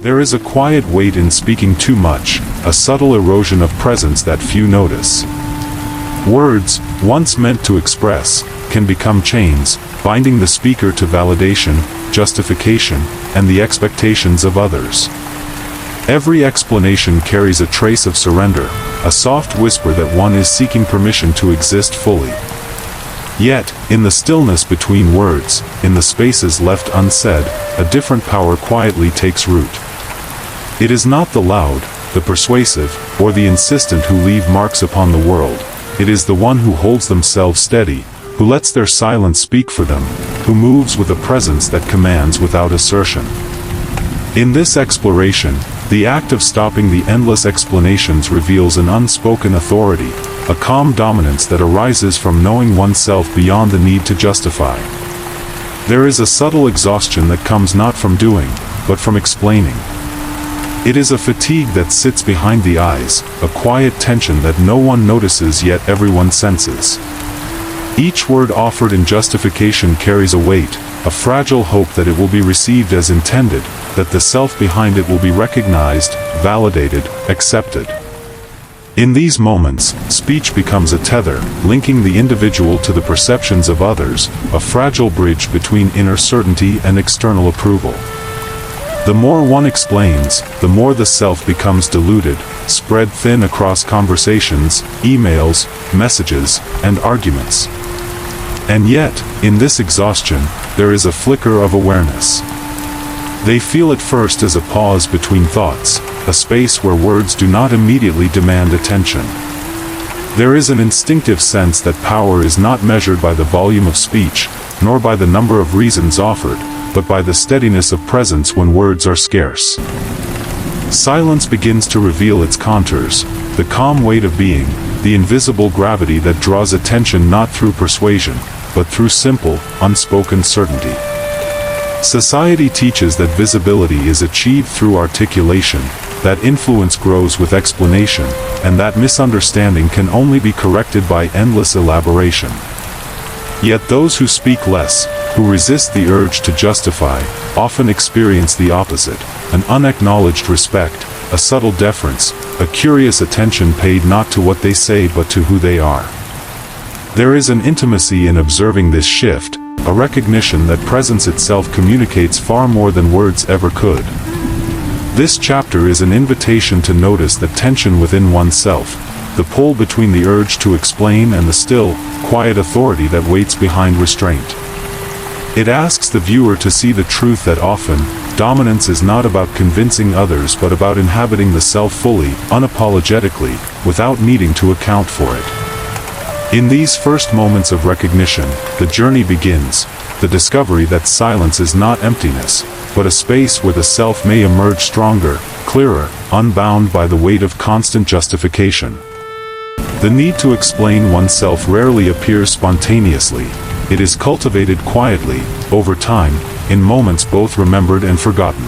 There is a quiet weight in speaking too much, a subtle erosion of presence that few notice. Words, once meant to express, can become chains, binding the speaker to validation, justification, and the expectations of others. Every explanation carries a trace of surrender, a soft whisper that one is seeking permission to exist fully. Yet, in the stillness between words, in the spaces left unsaid, a different power quietly takes root. It is not the loud, the persuasive, or the insistent who leave marks upon the world. It is the one who holds themselves steady, who lets their silence speak for them, who moves with a presence that commands without assertion. In this exploration, the act of stopping the endless explanations reveals an unspoken authority, a calm dominance that arises from knowing oneself beyond the need to justify. There is a subtle exhaustion that comes not from doing, but from explaining. It is a fatigue that sits behind the eyes, a quiet tension that no one notices yet everyone senses. Each word offered in justification carries a weight, a fragile hope that it will be received as intended, that the self behind it will be recognized, validated, accepted. In these moments, speech becomes a tether, linking the individual to the perceptions of others, a fragile bridge between inner certainty and external approval. The more one explains, the more the self becomes diluted, spread thin across conversations, emails, messages, and arguments. And yet, in this exhaustion, there is a flicker of awareness. They feel it first as a pause between thoughts, a space where words do not immediately demand attention. There is an instinctive sense that power is not measured by the volume of speech, nor by the number of reasons offered, but by the steadiness of presence when words are scarce. Silence begins to reveal its contours, the calm weight of being, the invisible gravity that draws attention not through persuasion, but through simple, unspoken certainty. Society teaches that visibility is achieved through articulation, that influence grows with explanation, and that misunderstanding can only be corrected by endless elaboration. Yet those who speak less, who resist the urge to justify, often experience the opposite, an unacknowledged respect, a subtle deference, a curious attention paid not to what they say but to who they are. There is an intimacy in observing this shift, a recognition that presence itself communicates far more than words ever could. This chapter is an invitation to notice the tension within oneself, the pull between the urge to explain and the still, quiet authority that waits behind restraint. It asks the viewer to see the truth that often, dominance is not about convincing others but about inhabiting the self fully, unapologetically, without needing to account for it. In these first moments of recognition, the journey begins, the discovery that silence is not emptiness, but a space where the self may emerge stronger, clearer, unbound by the weight of constant justification. The need to explain oneself rarely appears spontaneously. It is cultivated quietly, over time, in moments both remembered and forgotten.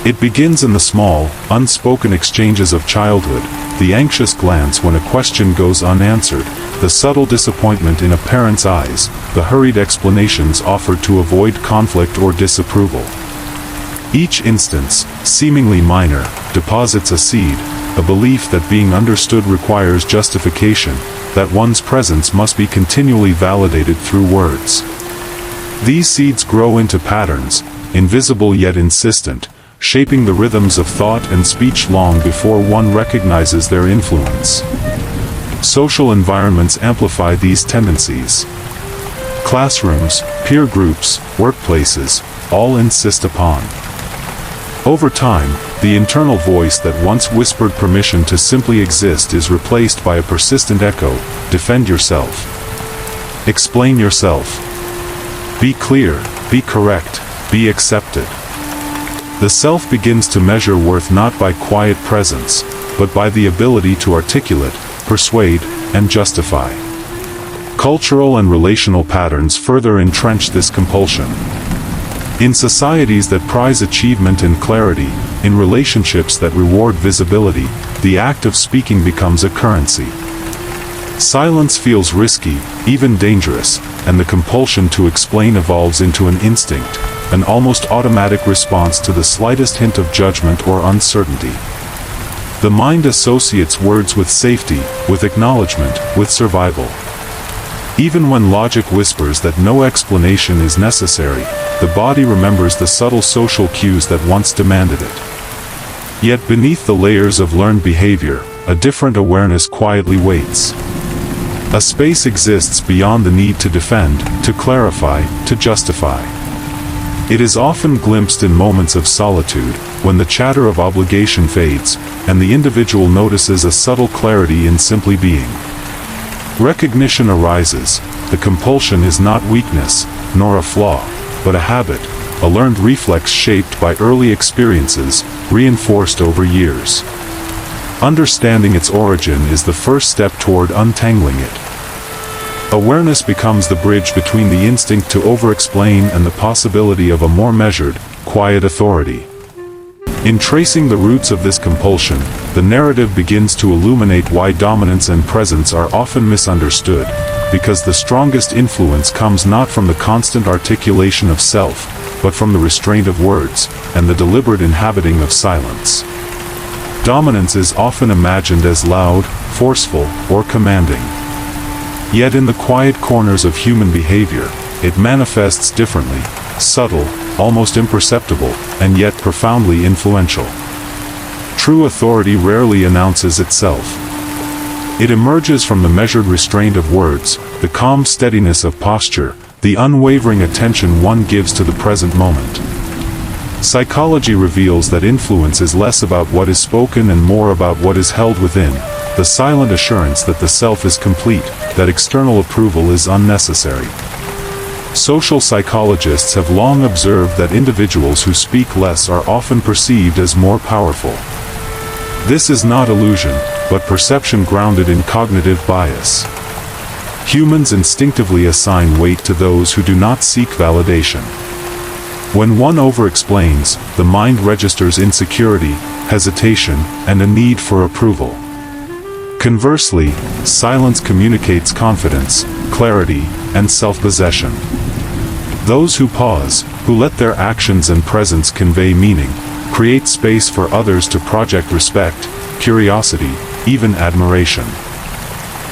It begins in the small, unspoken exchanges of childhood, the anxious glance when a question goes unanswered, the subtle disappointment in a parent's eyes, the hurried explanations offered to avoid conflict or disapproval. Each instance, seemingly minor, deposits a seed, a belief that being understood requires justification, that one's presence must be continually validated through words. These seeds grow into patterns, invisible yet insistent, shaping the rhythms of thought and speech long before one recognizes their influence. Social environments amplify these tendencies. Classrooms, peer groups, workplaces, all insist upon. Over time, the internal voice that once whispered permission to simply exist is replaced by a persistent echo: defend yourself. Explain yourself. Be clear, be correct, be accepted. The self begins to measure worth not by quiet presence, but by the ability to articulate, persuade, and justify. Cultural and relational patterns further entrench this compulsion. In societies that prize achievement and clarity, in relationships that reward visibility, the act of speaking becomes a currency. Silence feels risky, even dangerous, and the compulsion to explain evolves into an instinct, an almost automatic response to the slightest hint of judgment or uncertainty. The mind associates words with safety, with acknowledgement, with survival. Even when logic whispers that no explanation is necessary, the body remembers the subtle social cues that once demanded it. Yet beneath the layers of learned behavior, a different awareness quietly waits. A space exists beyond the need to defend, to clarify, to justify. It is often glimpsed in moments of solitude, when the chatter of obligation fades, and the individual notices a subtle clarity in simply being. Recognition arises. The compulsion is not weakness, nor a flaw, but a habit, a learned reflex shaped by early experiences, reinforced over years. Understanding its origin is the first step toward untangling it. Awareness becomes the bridge between the instinct to over-explain and the possibility of a more measured, quiet authority. In tracing the roots of this compulsion, the narrative begins to illuminate why dominance and presence are often misunderstood, because the strongest influence comes not from the constant articulation of self, but from the restraint of words, and the deliberate inhabiting of silence. Dominance is often imagined as loud, forceful, or commanding. Yet in the quiet corners of human behavior, it manifests differently, subtle, almost imperceptible, and yet profoundly influential. True authority rarely announces itself. It emerges from the measured restraint of words, the calm steadiness of posture, the unwavering attention one gives to the present moment. Psychology reveals that influence is less about what is spoken and more about what is held within, the silent assurance that the self is complete, that external approval is unnecessary. Social psychologists have long observed that individuals who speak less are often perceived as more powerful. This is not illusion, but perception grounded in cognitive bias. Humans instinctively assign weight to those who do not seek validation. When one over-explains, the mind registers insecurity, hesitation, and a need for approval. Conversely, silence communicates confidence, clarity, and self-possession. Those who pause, who let their actions and presence convey meaning, create space for others to project respect, curiosity, even admiration.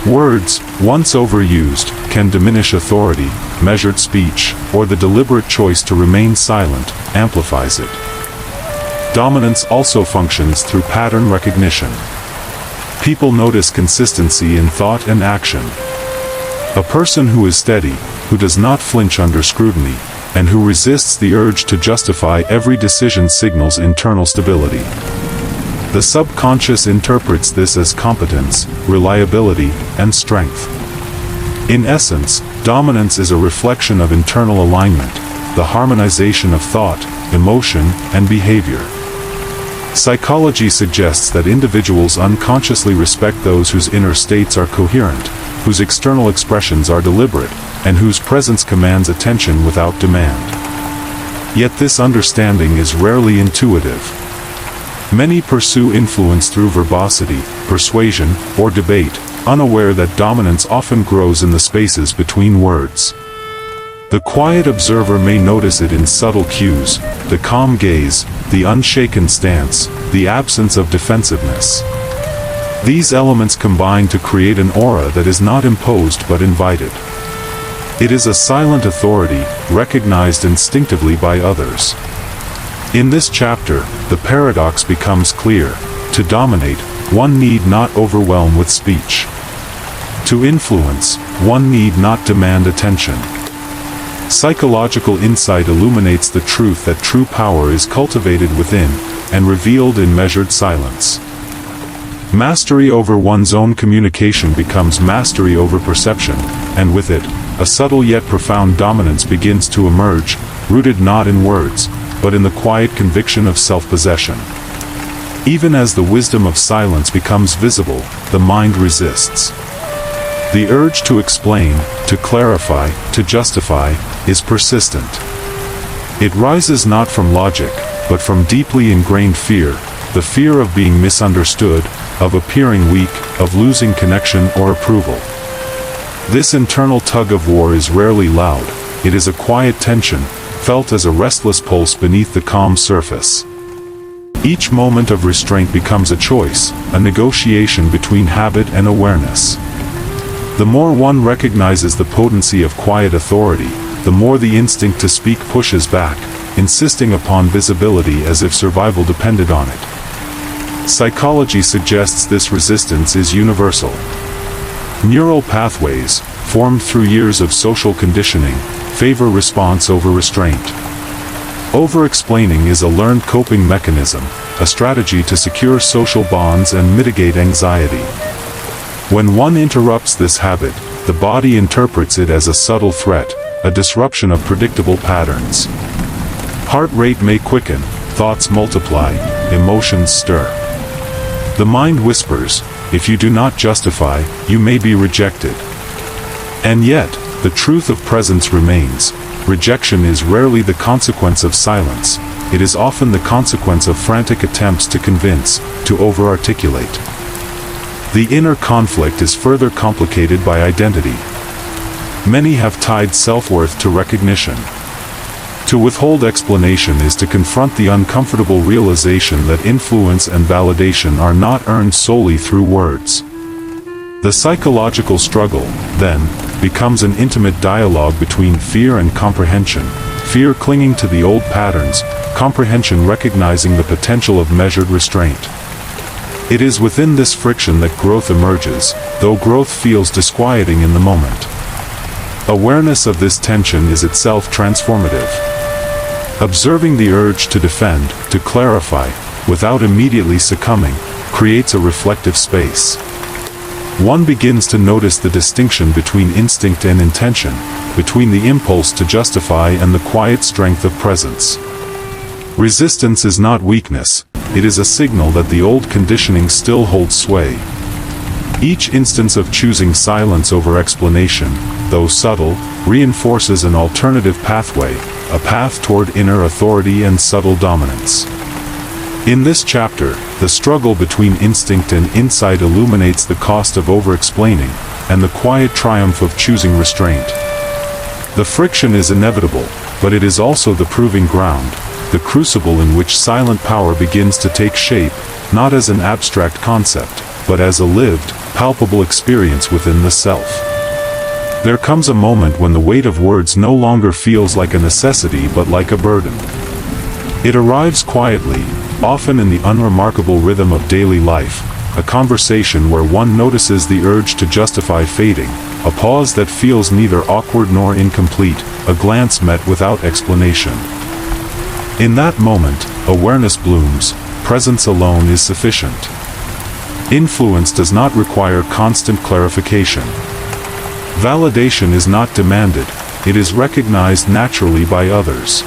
Words, once overused, can diminish authority. Measured speech, or the deliberate choice to remain silent, amplifies it. Dominance also functions through pattern recognition. People notice consistency in thought and action. A person who is steady, who does not flinch under scrutiny, and who resists the urge to justify every decision signals internal stability. The subconscious interprets this as competence, reliability, and strength. In essence, dominance is a reflection of internal alignment, the harmonization of thought, emotion, and behavior. Psychology suggests that individuals unconsciously respect those whose inner states are coherent, whose external expressions are deliberate, and whose presence commands attention without demand. Yet this understanding is rarely intuitive. Many pursue influence through verbosity, persuasion, or debate, unaware that dominance often grows in the spaces between words. The quiet observer may notice it in subtle cues, the calm gaze, the unshaken stance, the absence of defensiveness. These elements combine to create an aura that is not imposed but invited. It is a silent authority, recognized instinctively by others. In this chapter, the paradox becomes clear. To dominate, one need not overwhelm with speech. To influence, one need not demand attention. Psychological insight illuminates the truth that true power is cultivated within, and revealed in measured silence. Mastery over one's own communication becomes mastery over perception, and with it, a subtle yet profound dominance begins to emerge, rooted not in words, but in the quiet conviction of self-possession. Even as the wisdom of silence becomes visible, the mind resists. The urge to explain, to clarify, to justify, is persistent. It rises not from logic, but from deeply ingrained fear, the fear of being misunderstood, of appearing weak, of losing connection or approval. This internal tug-of-war is rarely loud, it is a quiet tension, felt as a restless pulse beneath the calm surface. Each moment of restraint becomes a choice, a negotiation between habit and awareness. The more one recognizes the potency of quiet authority, the more the instinct to speak pushes back, insisting upon visibility as if survival depended on it. Psychology suggests this resistance is universal. Neural pathways, formed through years of social conditioning, favor response over restraint. Over-explaining is a learned coping mechanism, a strategy to secure social bonds and mitigate anxiety. When one interrupts this habit, the body interprets it as a subtle threat, a disruption of predictable patterns. Heart rate may quicken, thoughts multiply, emotions stir. The mind whispers, if you do not justify, you may be rejected. And yet, the truth of presence remains. Rejection is rarely the consequence of silence. It is often the consequence of frantic attempts to convince, to over-articulate. The inner conflict is further complicated by identity. Many have tied self-worth to recognition. To withhold explanation is to confront the uncomfortable realization that influence and validation are not earned solely through words. The psychological struggle, then, becomes an intimate dialogue between fear and comprehension, fear clinging to the old patterns, comprehension recognizing the potential of measured restraint. It is within this friction that growth emerges, though growth feels disquieting in the moment. Awareness of this tension is itself transformative. Observing the urge to defend, to clarify, without immediately succumbing, creates a reflective space. One begins to notice the distinction between instinct and intention, between the impulse to justify and the quiet strength of presence. Resistance is not weakness, it is a signal that the old conditioning still holds sway. Each instance of choosing silence over explanation, though subtle, reinforces an alternative pathway, a path toward inner authority and subtle dominance. In this chapter, the struggle between instinct and insight illuminates the cost of over-explaining, and the quiet triumph of choosing restraint. The friction is inevitable, but it is also the proving ground, the crucible in which silent power begins to take shape, not as an abstract concept, but as a lived, palpable experience within the self. There comes a moment when the weight of words no longer feels like a necessity but like a burden. It arrives quietly, often in the unremarkable rhythm of daily life, a conversation where one notices the urge to justify fading, a pause that feels neither awkward nor incomplete, a glance met without explanation. In that moment, awareness blooms, presence alone is sufficient. Influence does not require constant clarification. Validation is not demanded, it is recognized naturally by others.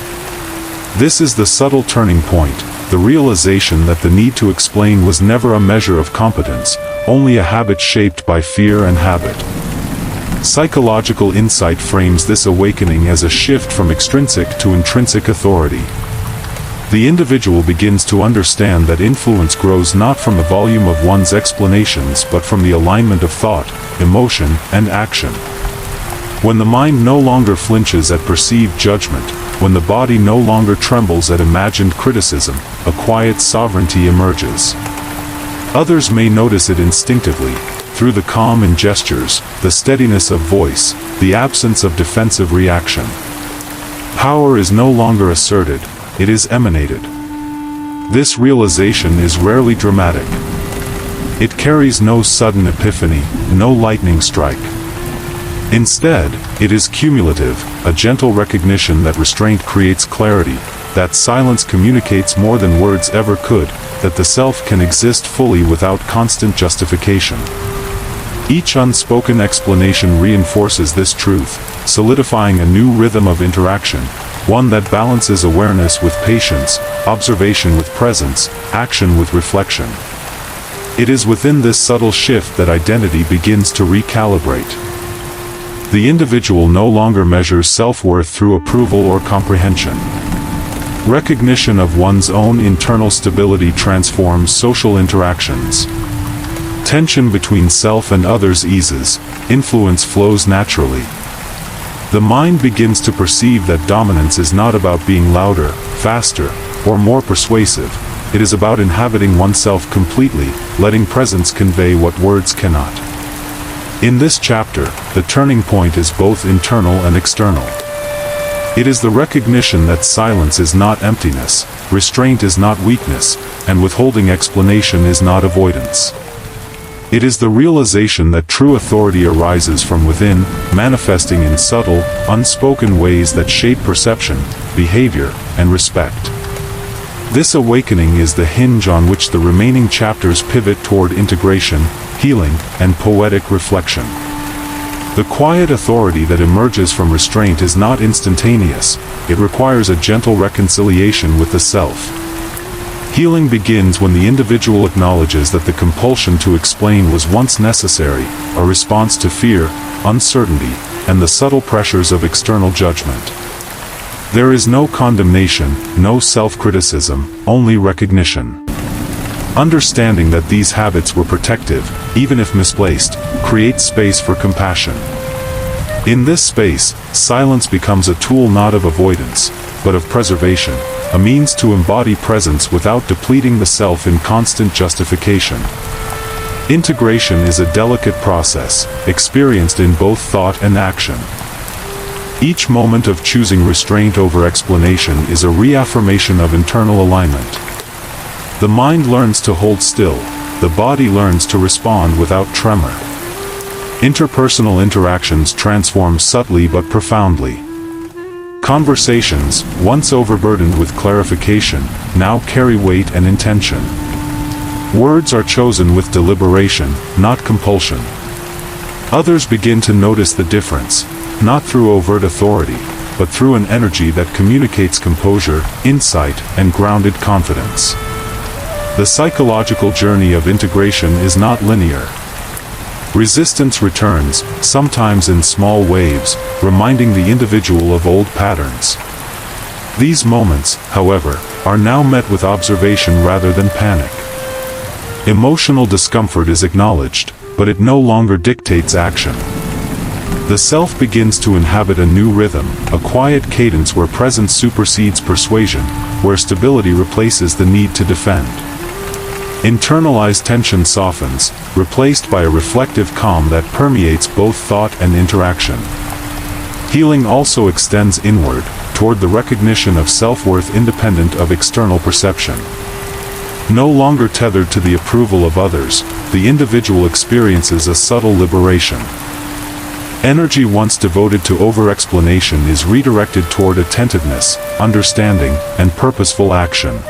This is the subtle turning point, the realization that the need to explain was never a measure of competence, only a habit shaped by fear and habit. Psychological insight frames this awakening as a shift from extrinsic to intrinsic authority. The individual begins to understand that influence grows not from the volume of one's explanations but from the alignment of thought, emotion, and action. When the mind no longer flinches at perceived judgment, when the body no longer trembles at imagined criticism, a quiet sovereignty emerges. Others may notice it instinctively, through the calm in gestures, the steadiness of voice, the absence of defensive reaction. Power is no longer asserted, it is emanated. This realization is rarely dramatic. It carries no sudden epiphany, no lightning strike. Instead, it is cumulative, a gentle recognition that restraint creates clarity, that silence communicates more than words ever could, that the self can exist fully without constant justification. Each unspoken explanation reinforces this truth, solidifying a new rhythm of interaction, one that balances awareness with patience, observation with presence, action with reflection. It is within this subtle shift that identity begins to recalibrate. The individual no longer measures self-worth through approval or comprehension. Recognition of one's own internal stability transforms social interactions. Tension between self and others eases, influence flows naturally. The mind begins to perceive that dominance is not about being louder, faster, or more persuasive. It is about inhabiting oneself completely, letting presence convey what words cannot. In this chapter, the turning point is both internal and external. It is the recognition that silence is not emptiness, restraint is not weakness, and withholding explanation is not avoidance. It is the realization that true authority arises from within, manifesting in subtle, unspoken ways that shape perception, behavior, and respect. This awakening is the hinge on which the remaining chapters pivot toward integration, healing, and poetic reflection. The quiet authority that emerges from restraint is not instantaneous, it requires a gentle reconciliation with the self. Healing begins when the individual acknowledges that the compulsion to explain was once necessary, a response to fear, uncertainty, and the subtle pressures of external judgment. There is no condemnation, no self-criticism, only recognition. Understanding that these habits were protective, even if misplaced, creates space for compassion. In this space, silence becomes a tool not of avoidance, but of preservation, a means to embody presence without depleting the self in constant justification. Integration is a delicate process, experienced in both thought and action. Each moment of choosing restraint over explanation is a reaffirmation of internal alignment. The mind learns to hold still, the body learns to respond without tremor. Interpersonal interactions transform subtly but profoundly. Conversations, once overburdened with clarification, now carry weight and intention. Words are chosen with deliberation, not compulsion. Others begin to notice the difference, not through overt authority, but through an energy that communicates composure, insight, and grounded confidence. The psychological journey of integration is not linear. Resistance returns, sometimes in small waves, reminding the individual of old patterns. These moments, however, are now met with observation rather than panic. Emotional discomfort is acknowledged, but it no longer dictates action. The self begins to inhabit a new rhythm, a quiet cadence where presence supersedes persuasion, where stability replaces the need to defend. Internalized tension softens, replaced by a reflective calm that permeates both thought and interaction. Healing also extends inward, toward the recognition of self-worth independent of external perception. No longer tethered to the approval of others, the individual experiences a subtle liberation. Energy once devoted to over-explanation is redirected toward attentiveness, understanding, and purposeful action.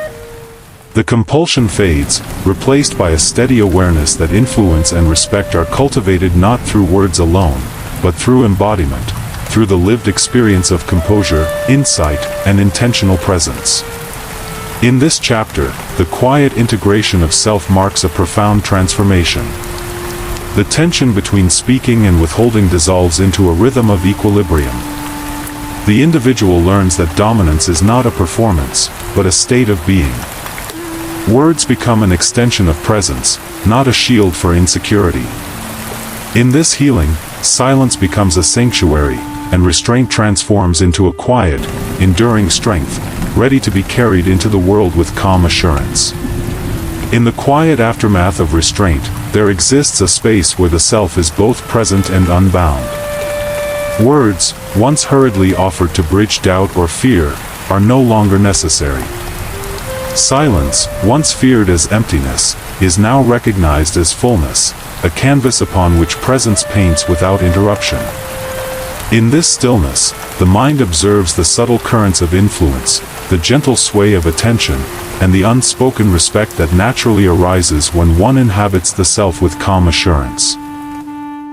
The compulsion fades, replaced by a steady awareness that influence and respect are cultivated not through words alone, but through embodiment, through the lived experience of composure, insight, and intentional presence. In this chapter, the quiet integration of self marks a profound transformation. The tension between speaking and withholding dissolves into a rhythm of equilibrium. The individual learns that dominance is not a performance, but a state of being. Words become an extension of presence, not a shield for insecurity. In this healing, silence becomes a sanctuary, and restraint transforms into a quiet, enduring strength, ready to be carried into the world with calm assurance. In the quiet aftermath of restraint, there exists a space where the self is both present and unbound. Words, once hurriedly offered to bridge doubt or fear, are no longer necessary. Silence, once feared as emptiness, is now recognized as fullness, a canvas upon which presence paints without interruption. In this stillness, the mind observes the subtle currents of influence, the gentle sway of attention, and the unspoken respect that naturally arises when one inhabits the self with calm assurance.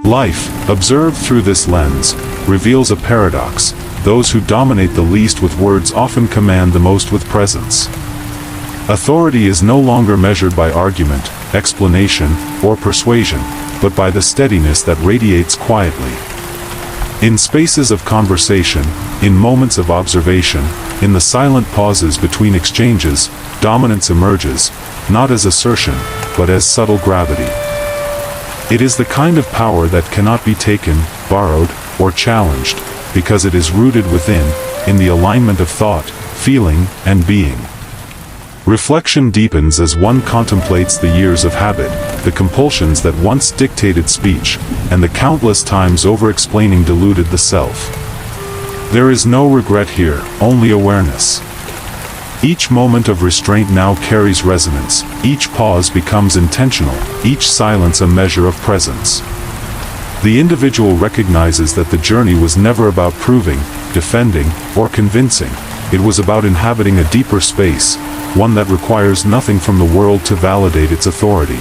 Life, observed through this lens, reveals a paradox. Those who dominate the least with words often command the most with presence. Authority is no longer measured by argument, explanation, or persuasion, but by the steadiness that radiates quietly. In spaces of conversation, in moments of observation, in the silent pauses between exchanges, dominance emerges, not as assertion, but as subtle gravity. It is the kind of power that cannot be taken, borrowed, or challenged, because it is rooted within, in the alignment of thought, feeling, and being. Reflection deepens as one contemplates the years of habit, the compulsions that once dictated speech, and the countless times over-explaining deluded the self. There is no regret here, only awareness. Each moment of restraint now carries resonance, each pause becomes intentional, each silence a measure of presence. The individual recognizes that the journey was never about proving, defending, or convincing. It was about inhabiting a deeper space, one that requires nothing from the world to validate its authority.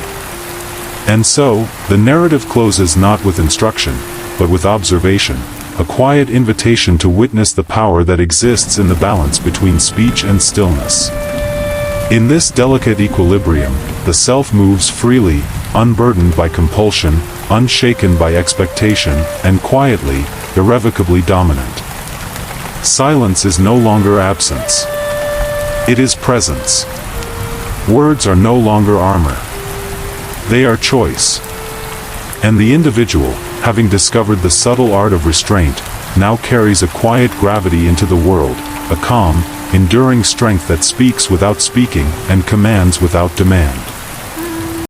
And so, the narrative closes not with instruction, but with observation, a quiet invitation to witness the power that exists in the balance between speech and stillness. In this delicate equilibrium, the self moves freely, unburdened by compulsion, unshaken by expectation, and quietly, irrevocably dominant. Silence is no longer absence. It is presence. Words are no longer armor. They are choice. And the individual, having discovered the subtle art of restraint, now carries a quiet gravity into the world, a calm, enduring strength that speaks without speaking and commands without demand.